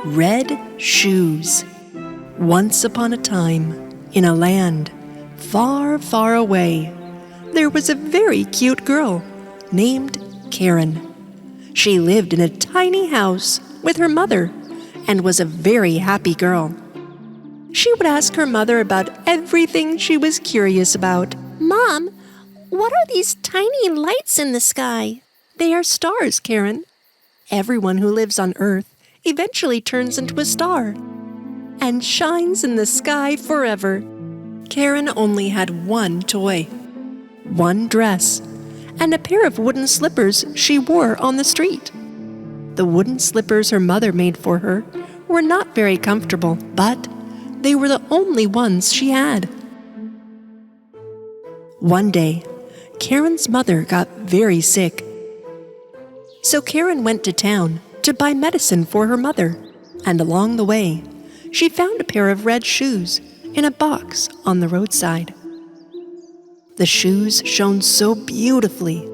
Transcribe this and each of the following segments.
Red shoes. Once upon a time, in a land far, far away, there was a very cute girl named Karen. She lived in a tiny house with her mother and was a very happy girl. She would ask her mother about everything she was curious about. Mom, what are these tiny lights in the sky? They are stars, Karen. Everyone who lives on Earth eventually turns into a star and shines in the sky forever. Karen only had one toy, one dress, and a pair of wooden slippers she wore on the street. The wooden slippers her mother made for her were not very comfortable, but they were the only ones she had. One day, Karen's mother got very sick. So Karen went to town to buy medicine for her mother, and along the way, she found a pair of red shoes in a box on the roadside. The shoes shone so beautifully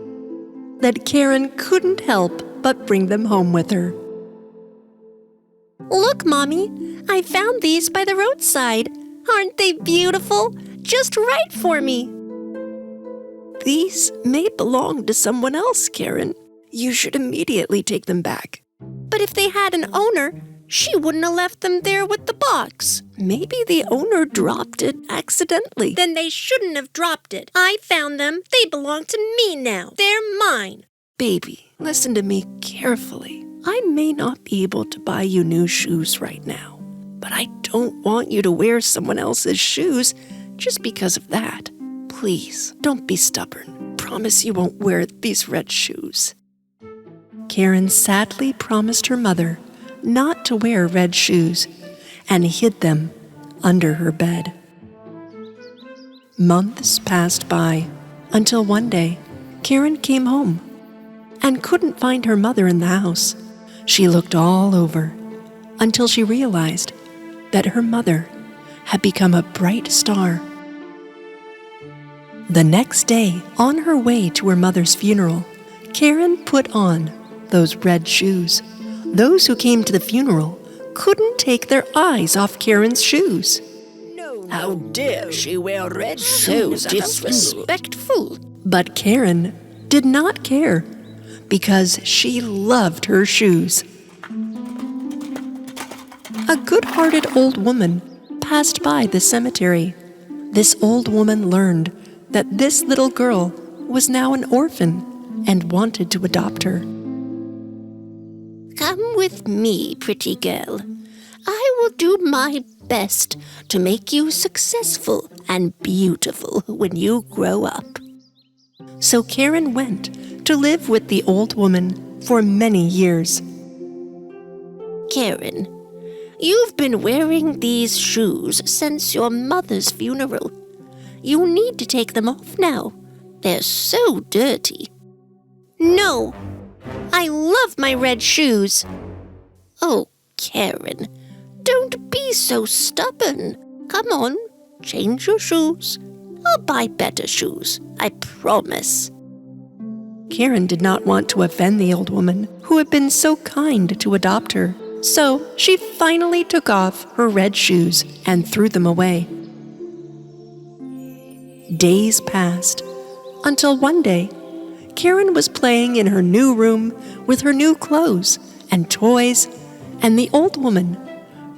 that Karen couldn't help but bring them home with her. Look, Mommy, I found these by the roadside. Aren't they beautiful? Just right for me. These may belong to someone else, Karen. You should immediately take them back. But if they had an owner, she wouldn't have left them there with the box. Maybe the owner dropped it accidentally. Then they shouldn't have dropped it. I found them. They belong to me now. They're mine. Baby, listen to me carefully. I may not be able to buy you new shoes right now, but I don't want you to wear someone else's shoes just because of that. Please, don't be stubborn. Promise you won't wear these red shoes. Karen sadly promised her mother not to wear red shoes and hid them under her bed. Months passed by until one day Karen came home and couldn't find her mother in the house. She looked all over until she realized that her mother had become a bright star. The next day, on her way to her mother's funeral, Karen put on those red shoes. Those who came to the funeral couldn't take their eyes off Karen's shoes. How dare she wear red shoes? So disrespectful. But Karen did not care because she loved her shoes. A good-hearted old woman passed by the cemetery. This old woman learned that this little girl was now an orphan and wanted to adopt her. Come with me, pretty girl. I will do my best to make you successful and beautiful when you grow up. So Karen went to live with the old woman for many years. Karen, you've been wearing these shoes since your mother's funeral. You need to take them off now. They're so dirty. No, I love my red shoes. Oh, Karen, don't be so stubborn. Come on, change your shoes. I'll buy better shoes, I promise. Karen did not want to offend the old woman who had been so kind to adopt her. So she finally took off her red shoes and threw them away. Days passed until one day, Karen was playing in her new room with her new clothes and toys, and the old woman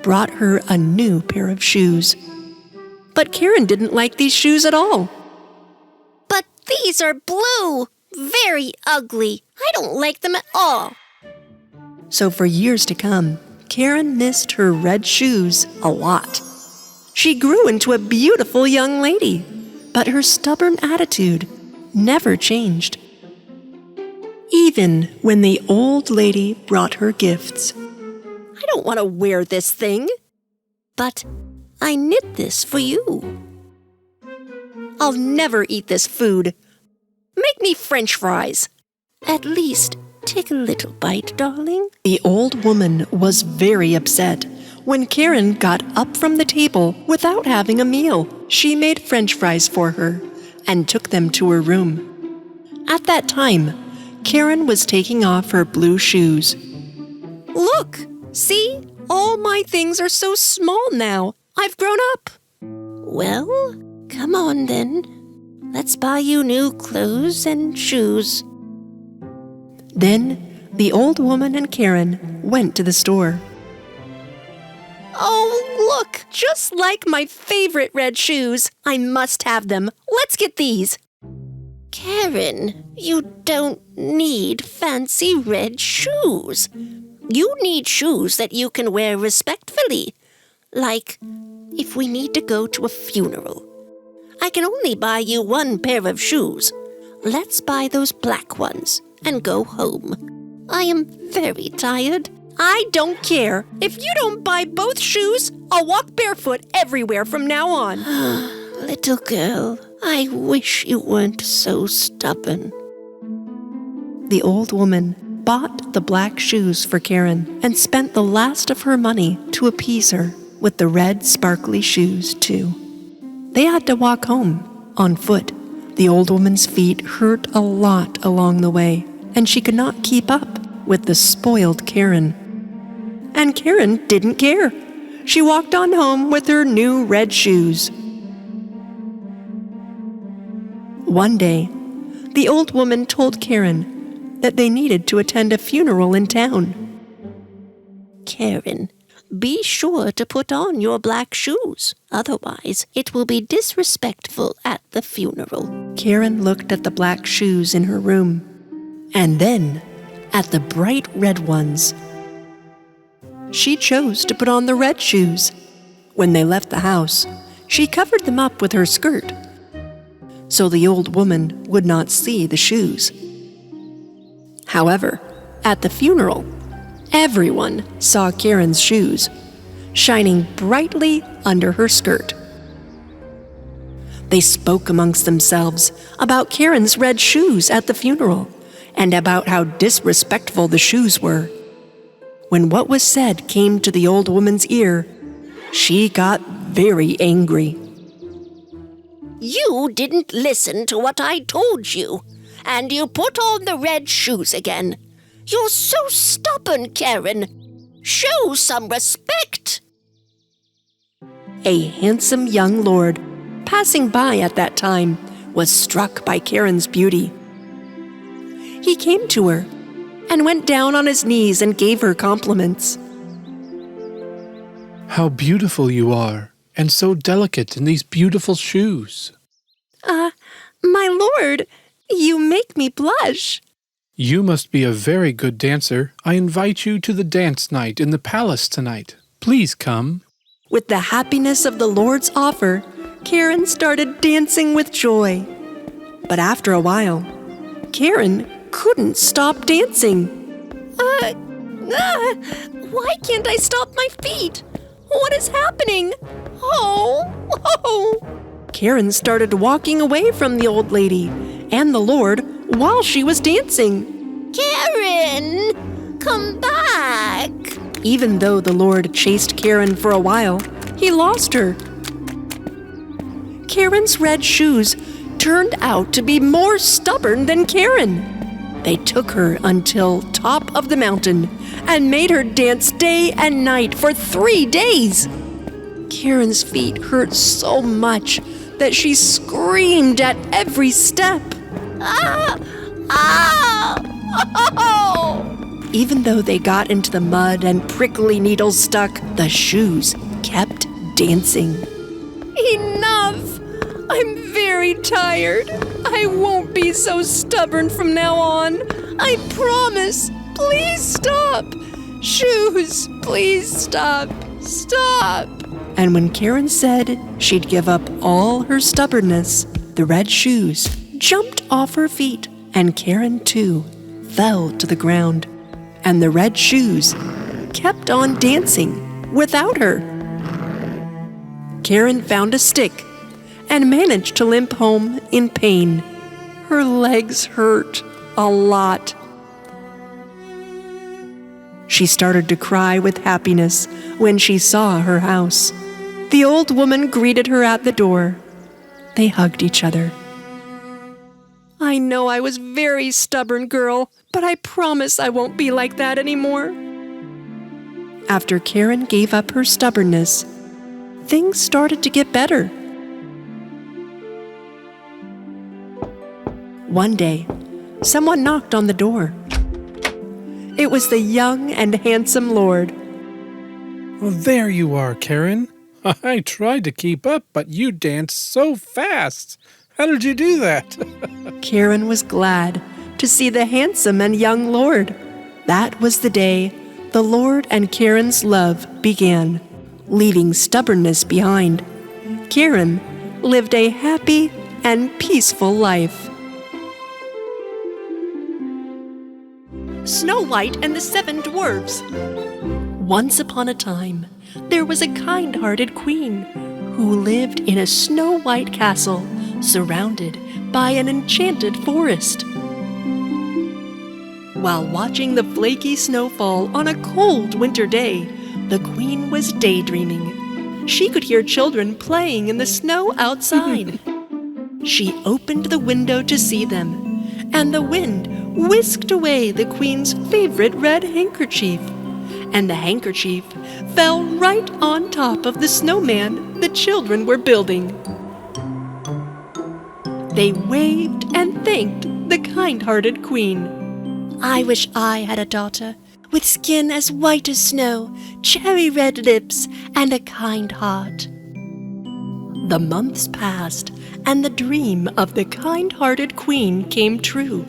brought her a new pair of shoes. But Karen didn't like these shoes at all. But these are blue. Very ugly. I don't like them at all. So for years to come, Karen missed her red shoes a lot. She grew into a beautiful young lady, but her stubborn attitude never changed. Even when the old lady brought her gifts. I don't want to wear this thing, but I knit this for you. I'll never eat this food. Make me French fries. At least take a little bite, darling. The old woman was very upset when Karen got up from the table without having a meal. She made French fries for her and took them to her room. At that time, Karen was taking off her blue shoes. Look! See? All my things are so small now. I've grown up. Well, come on then. Let's buy you new clothes and shoes. Then the old woman and Karen went to the store. Oh, look! Just like my favorite red shoes. I must have them. Let's get these. Karen, you don't need fancy red shoes. You need shoes that you can wear respectfully. Like, if we need to go to a funeral. I can only buy you one pair of shoes. Let's buy those black ones and go home. I am very tired. I don't care. If you don't buy both shoes, I'll walk barefoot everywhere from now on. Little girl, I wish you weren't so stubborn. The old woman bought the black shoes for Karen and spent the last of her money to appease her with the red sparkly shoes, too. They had to walk home on foot. The old woman's feet hurt a lot along the way, and she could not keep up with the spoiled Karen. And Karen didn't care. She walked on home with her new red shoes. One day, the old woman told Karen that they needed to attend a funeral in town. Karen, be sure to put on your black shoes. Otherwise, it will be disrespectful at the funeral. Karen looked at the black shoes in her room, and then at the bright red ones. She chose to put on the red shoes. When they left the house, she covered them up with her skirt, so the old woman would not see the shoes. However, at the funeral, everyone saw Karen's shoes, shining brightly under her skirt. They spoke amongst themselves about Karen's red shoes at the funeral, and about how disrespectful the shoes were. When what was said came to the old woman's ear, she got very angry. You didn't listen to what I told you, and you put on the red shoes again. You're so stubborn, Karen. Show some respect. A handsome young lord passing by at that time was struck by Karen's beauty. He came to her and went down on his knees and gave her compliments. How beautiful you are, and so delicate in these beautiful shoes. My lord, you make me blush. You must be a very good dancer. I invite you to the dance night in the palace tonight. Please come. With the happiness of the Lord's offer, Karen started dancing with joy. But after a while, Karen couldn't stop dancing. Why can't I stop my feet? What is happening? Oh! Karen started walking away from the old lady and the Lord while she was dancing. Karen, come back. Even though the Lord chased Karen for a while, he lost her. Karen's red shoes turned out to be more stubborn than Karen. They took her until top of the mountain and made her dance day and night for 3 days. Karen's feet hurt so much that she screamed at every step. Even though they got into the mud and prickly needles stuck, the shoes kept dancing. Enough! I'm very tired. I won't be so stubborn from now on. I promise. Please stop. Shoes, please stop. Stop. And when Karen said she'd give up all her stubbornness, the red shoes jumped off her feet, and Karen, too, fell to the ground. And the red shoes kept on dancing without her. Karen found a stick and managed to limp home in pain. Her legs hurt a lot. She started to cry with happiness when she saw her house. The old woman greeted her at the door. They hugged each other. I know I was very stubborn, girl, but I promise I won't be like that anymore. After Karen gave up her stubbornness, things started to get better. One day, someone knocked on the door. It was the young and handsome lord. Oh, there you are, Karen. I tried to keep up, but you danced so fast. How did you do that? Karen was glad to see the handsome and young lord. That was the day the Lord and Karen's love began, leaving stubbornness behind. Karen lived a happy and peaceful life. Snow White and the Seven Dwarves. Once upon a time, there was a kind-hearted queen who lived in a snow-white castle surrounded by an enchanted forest. While watching the flaky snowfall on a cold winter day, the queen was daydreaming. She could hear children playing in the snow outside. She opened the window to see them, and the wind whisked away the queen's favorite red handkerchief, and the handkerchief fell right on top of the snowman the children were building. They waved and thanked the kind-hearted queen. I wish I had a daughter with skin as white as snow, cherry red lips, and a kind heart. The months passed, and the dream of the kind-hearted queen came true.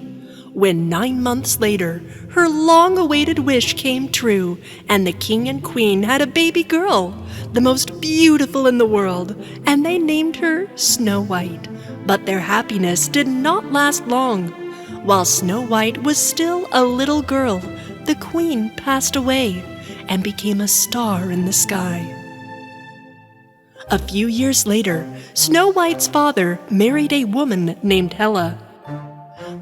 When 9 months later, her long-awaited wish came true, and the king and queen had a baby girl, the most beautiful in the world, and they named her Snow White. But their happiness did not last long. While Snow White was still a little girl, the queen passed away and became a star in the sky. A few years later, Snow White's father married a woman named Hela.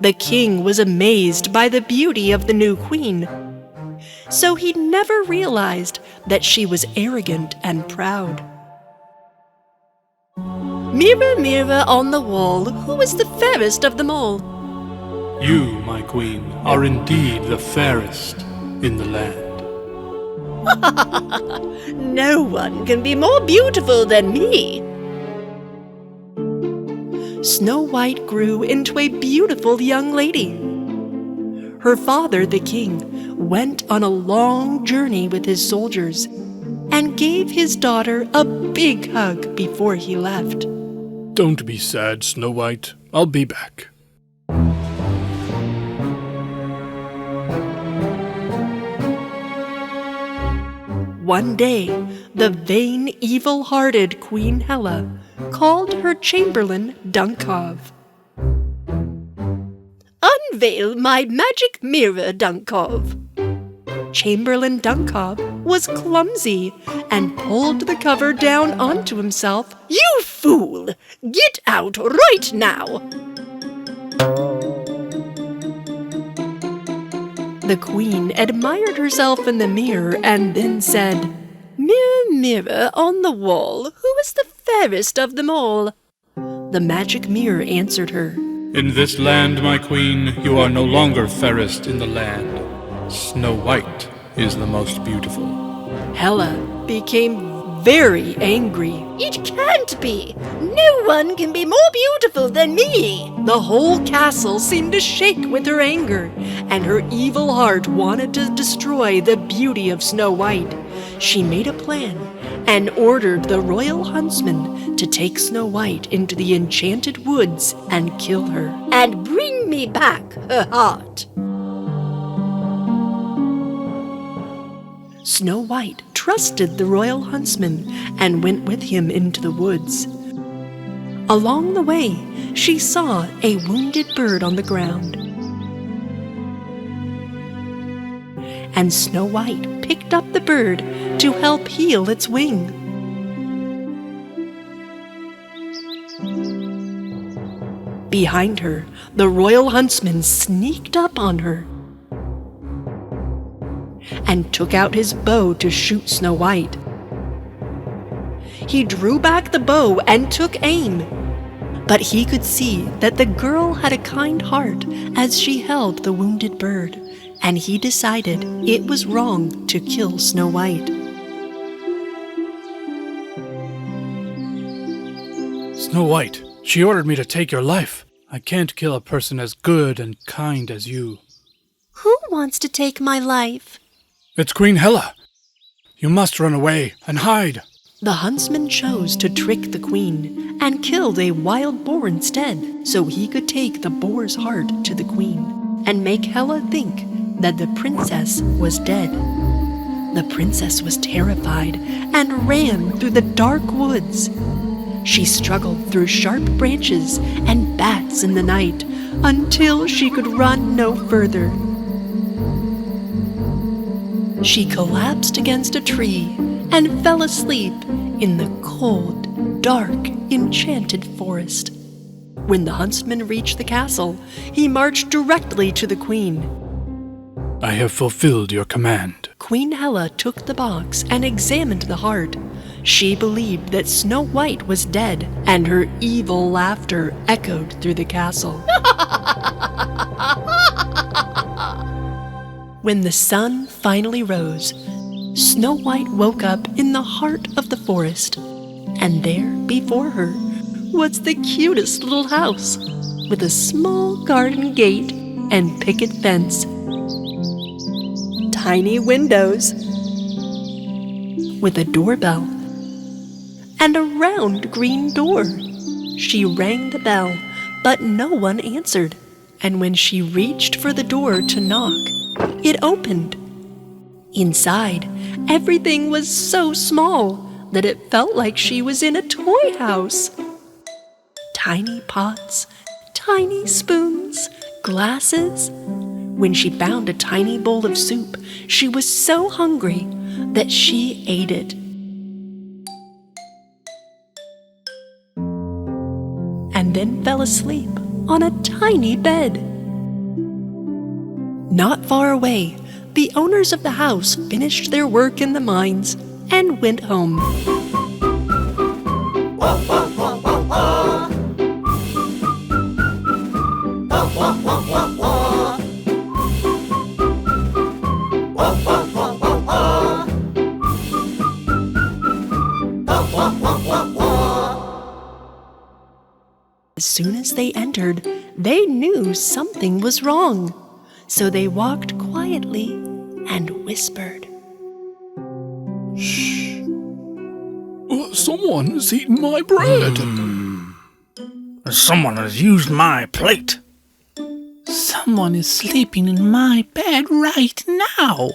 The king was amazed by the beauty of the new queen, so he never realized that she was arrogant and proud. Mirror, mirror on the wall, who is the fairest of them all? You, my queen, are indeed the fairest in the land. No one can be more beautiful than me. Snow White grew into a beautiful young lady. Her father, the king, went on a long journey with his soldiers and gave his daughter a big hug before he left. Don't be sad, Snow White. I'll be back. One day, the vain, evil-hearted Queen Hela called her chamberlain Dunkov. "Unveil my magic mirror, Dunkov." Chamberlain Dunkov was clumsy and pulled the cover down onto himself. You fool! Get out right now! The queen admired herself in the mirror and then said, "Mirror, mirror on the wall, who is the fairest of them all?" The magic mirror answered her, In this land, my queen, you are no longer fairest in the land. Snow White is the most beautiful. Hela became very angry. It can't be! No one can be more beautiful than me! The whole castle seemed to shake with her anger, and her evil heart wanted to destroy the beauty of Snow White. She made a plan and ordered the royal huntsman to take Snow White into the enchanted woods and kill her. And bring me back her heart. Snow White trusted the royal huntsman and went with him into the woods. Along the way, she saw a wounded bird on the ground. And Snow White picked up the bird to help heal its wing. Behind her, the royal huntsman sneaked up on her and took out his bow to shoot Snow White. He drew back the bow and took aim, but he could see that the girl had a kind heart as she held the wounded bird. and he decided it was wrong to kill Snow White. Snow White, she ordered me to take your life. I can't kill a person as good and kind as you. Who wants to take my life? It's Queen Hela. You must run away and hide. The huntsman chose to trick the queen and killed a wild boar instead, so he could take the boar's heart to the queen and make Hela think that the princess was dead. The princess was terrified and ran through the dark woods. She struggled through sharp branches and bats in the night until she could run no further. She collapsed against a tree and fell asleep in the cold, dark, enchanted forest. When the huntsman reached the castle, he marched directly to the queen. I have fulfilled your command. Queen Hela took the box and examined the heart. She believed that Snow White was dead, and her evil laughter echoed through the castle. When the sun finally rose, Snow White woke up in the heart of the forest, and there before her was the cutest little house with a small garden gate and picket fence, tiny windows with a doorbell, and a round green door. She rang the bell, but no one answered, and when she reached for the door to knock, it opened. Inside, everything was so small that it felt like she was in a toy house. Tiny pots, tiny spoons, glasses. When she found a tiny bowl of soup, she was so hungry that she ate it. And then fell asleep on a tiny bed. Not far away, the owners of the house finished their work in the mines and went home. As soon as they entered, they knew something was wrong. So they walked quietly and whispered. Shh. Someone has eaten my bread. Someone has used my plate. Someone is sleeping in my bed right now.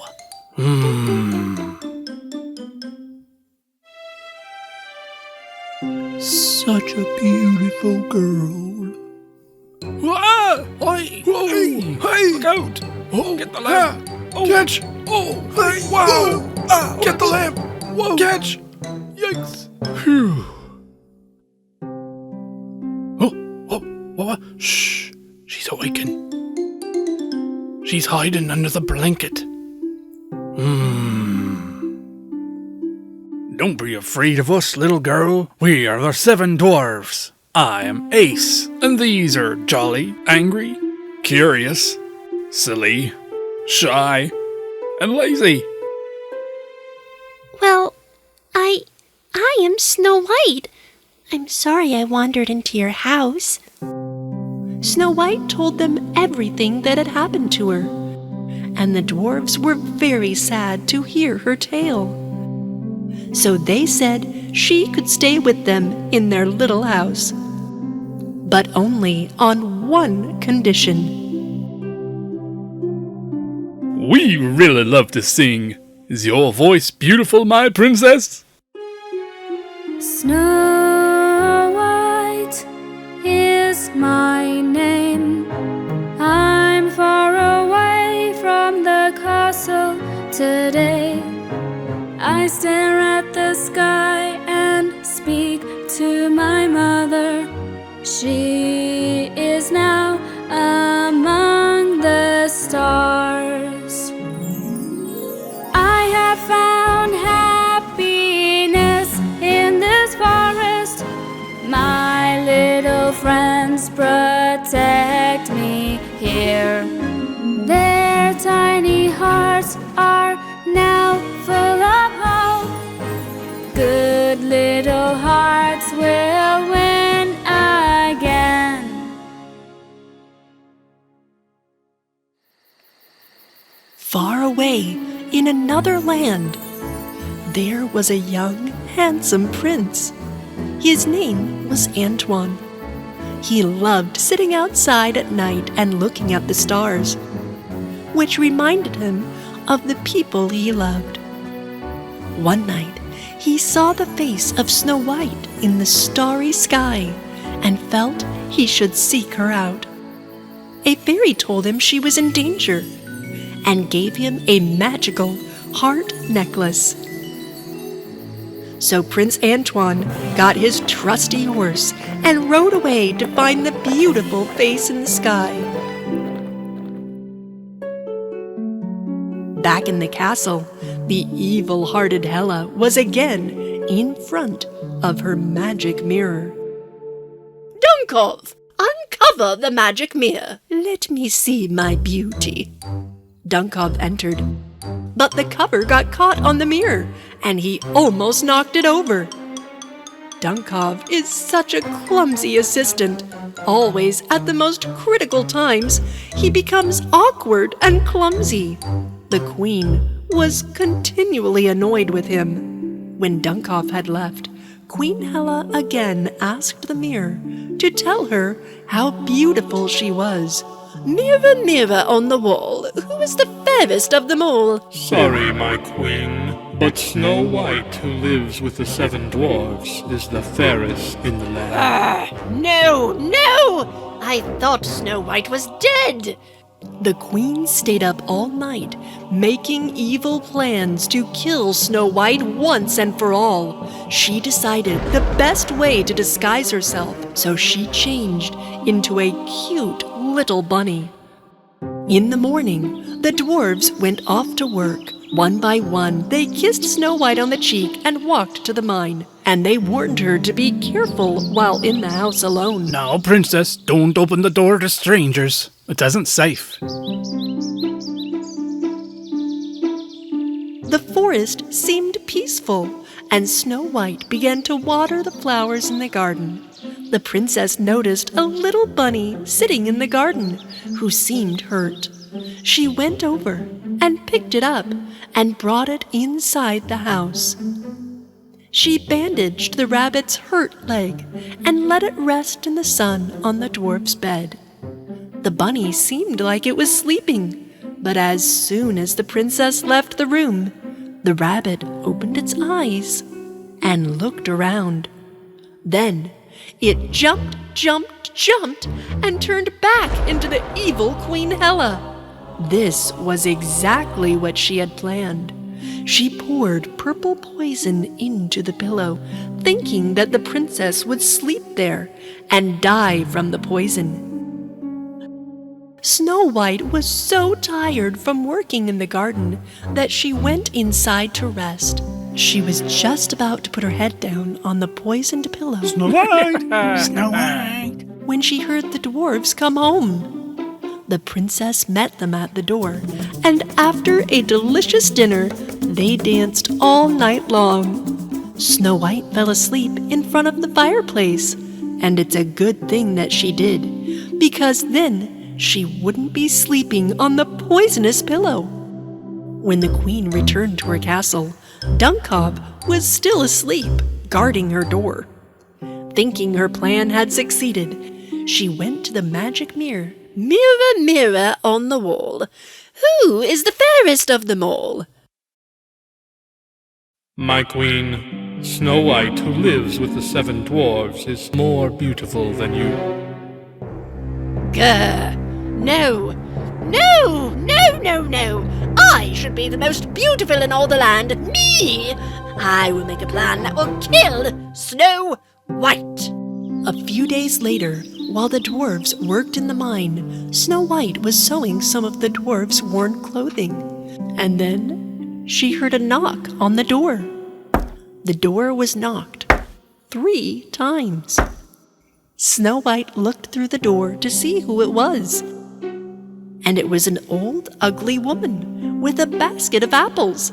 Such a beautiful girl. Ah! Hey! Look out! Oh, Get the lamp! Oh, catch! Oh, hey! Wow! Ah, get the lamp! Whoa! Catch! Yikes! Phew! Oh! Shh! She's awakened. She's hiding under the blanket. Don't be afraid of us, little girl. We are the 7 dwarves. I am Ace, and these are jolly, angry, curious, silly, shy, and lazy. Well, I am Snow White. I'm sorry I wandered into your house. Snow White told them everything that had happened to her, and the dwarves were very sad to hear her tale. So they said she could stay with them in their little house, but only on one condition. We really love to sing. Is your voice beautiful, my princess? Snow White is my name. I'm far away from the castle today. I stare at the sky and speak to my mother. She is now among the stars. I have found happiness in this forest. My little friends protect me here. Their tiny little hearts will win again. Far away, in another land, there was a young, handsome prince. His name was Antoine. He loved sitting outside at night and looking at the stars, which reminded him of the people he loved. One night, he saw the face of Snow White in the starry sky and felt he should seek her out. A fairy told him she was in danger and gave him a magical heart necklace. So Prince Antoine got his trusty horse and rode away to find the beautiful face in the sky. Back in the castle, the evil-hearted Hela was again in front of her magic mirror. Dunkov, uncover the magic mirror. "Let me see my beauty." Dunkov entered, but the cover got caught on the mirror, and he almost knocked it over. Dunkov is such a clumsy assistant. Always, at the most critical times, he becomes awkward and clumsy. The queen was continually annoyed with him. When Dunkov had left, Queen Hela again asked the mirror to tell her how beautiful she was. Mirror, mirror on the wall, who is the fairest of them all? Sorry, my queen, but Snow White, who lives with the 7 dwarves, is the fairest in the land. No, no! I thought Snow White was dead. The queen stayed up all night, making evil plans to kill Snow White once and for all. She decided the best way to disguise herself, so she changed into a cute little bunny. In the morning, the dwarves went off to work. One by one, they kissed Snow White on the cheek and walked to the mine. And they warned her to be careful while in the house alone. Now, princess, don't open the door to strangers. It isn't safe. The forest seemed peaceful, and Snow White began to water the flowers in the garden. The princess noticed a little bunny sitting in the garden who seemed hurt. She went over and picked it up and brought it inside the house. She bandaged the rabbit's hurt leg and let it rest in the sun on the dwarf's bed. The bunny seemed like it was sleeping, but as soon as the princess left the room, the rabbit opened its eyes and looked around. Then it jumped, and turned back into the evil Queen Hela. This was exactly what she had planned. She poured purple poison into the pillow, thinking that the princess would sleep there and die from the poison. Snow White was so tired from working in the garden that she went inside to rest. She was just about to put her head down on the poisoned pillow Snow White! Snow White! when she heard the dwarves come home. The princess met them at the door, and after a delicious dinner, they danced all night long. Snow White fell asleep in front of the fireplace, and it's a good thing that she did, because then she wouldn't be sleeping on the poisonous pillow. When the queen returned to her castle, Dunkov was still asleep, guarding her door. Thinking her plan had succeeded, she went to the magic mirror. Mirror, mirror on the wall, who is the fairest of them all? My queen, Snow White, who lives with the 7 dwarves, is more beautiful than you. Grr! No! No! No! No! No! I should be the most beautiful in all the land. Me! I will make a plan that will kill Snow White. A few days later, while the dwarves worked in the mine, Snow White was sewing some of the dwarves' worn clothing. And then she heard a knock on the door. The door was knocked 3 times. Snow White looked through the door to see who it was. And it was an old, ugly woman with a basket of apples.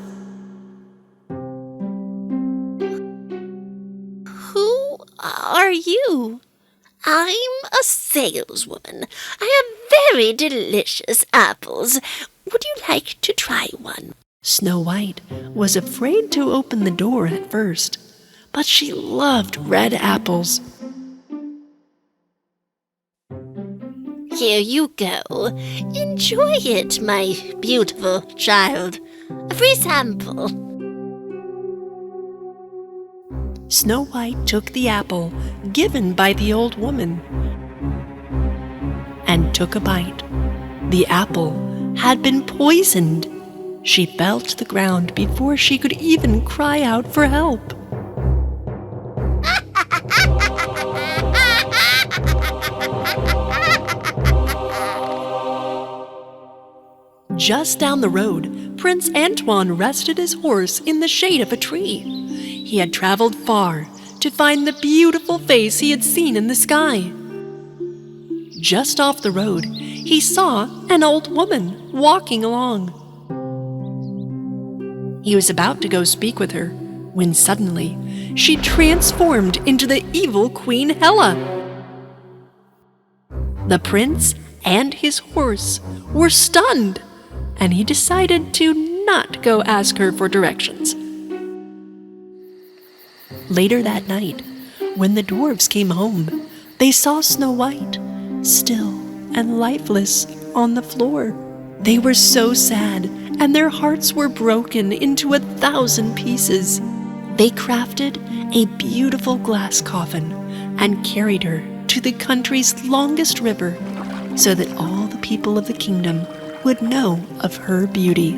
are you? I'm a saleswoman. I have very delicious apples. Would you like to try one? Snow White was afraid to open the door at first, but she loved red apples. Here you go. Enjoy it, my beautiful child. A free sample. Snow White took the apple given by the old woman and took a bite. The apple had been poisoned. She fell to the ground before she could even cry out for help. Just down the road, Prince Antoine rested his horse in the shade of a tree. He had traveled far to find the beautiful face he had seen in the sky. Just off the road, he saw an old woman walking along. He was about to go speak with her when suddenly she transformed into the evil Queen Hela. The prince and his horse were stunned, and he decided to not go ask her for directions. Later that night, when the dwarves came home, they saw Snow White, still and lifeless, on the floor. They were so sad, and their hearts were broken into 1,000 pieces. They crafted a beautiful glass coffin and carried her to the country's longest river so that all the people of the kingdom would know of her beauty.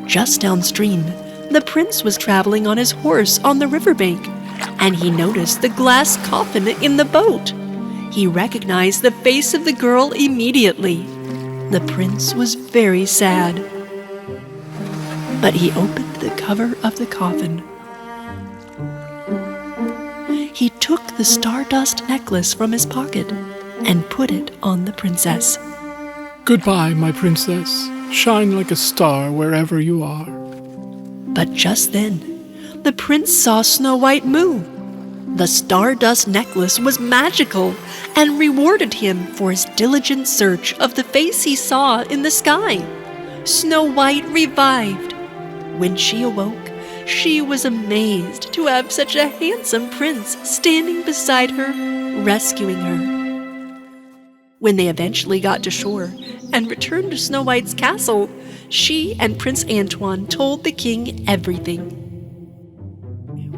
Just downstream, the prince was traveling on his horse on the riverbank, and he noticed the glass coffin in the boat. He recognized the face of the girl immediately. The prince was very sad, but he opened the cover of the coffin. He took the stardust necklace from his pocket and put it on the princess. Goodbye, my princess. Shine like a star wherever you are. But just then, the prince saw Snow White move. The stardust necklace was magical and rewarded him for his diligent search of the face he saw in the sky. Snow White revived. When she awoke, she was amazed to have such a handsome prince standing beside her, rescuing her. When they eventually got to shore and returned to Snow White's castle, she and Prince Antoine told the king everything.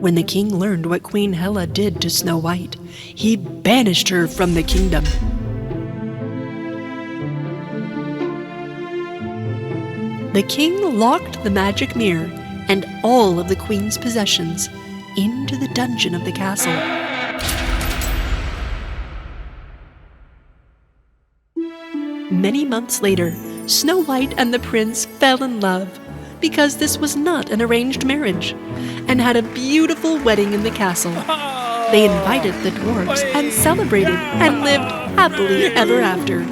When the king learned what Queen Hela did to Snow White, he banished her from the kingdom. The king locked the magic mirror and all of the queen's possessions into the dungeon of the castle. Many months later, Snow White and the prince fell in love because this was not an arranged marriage, and had a beautiful wedding in the castle. They invited the dwarves and celebrated and lived happily ever after.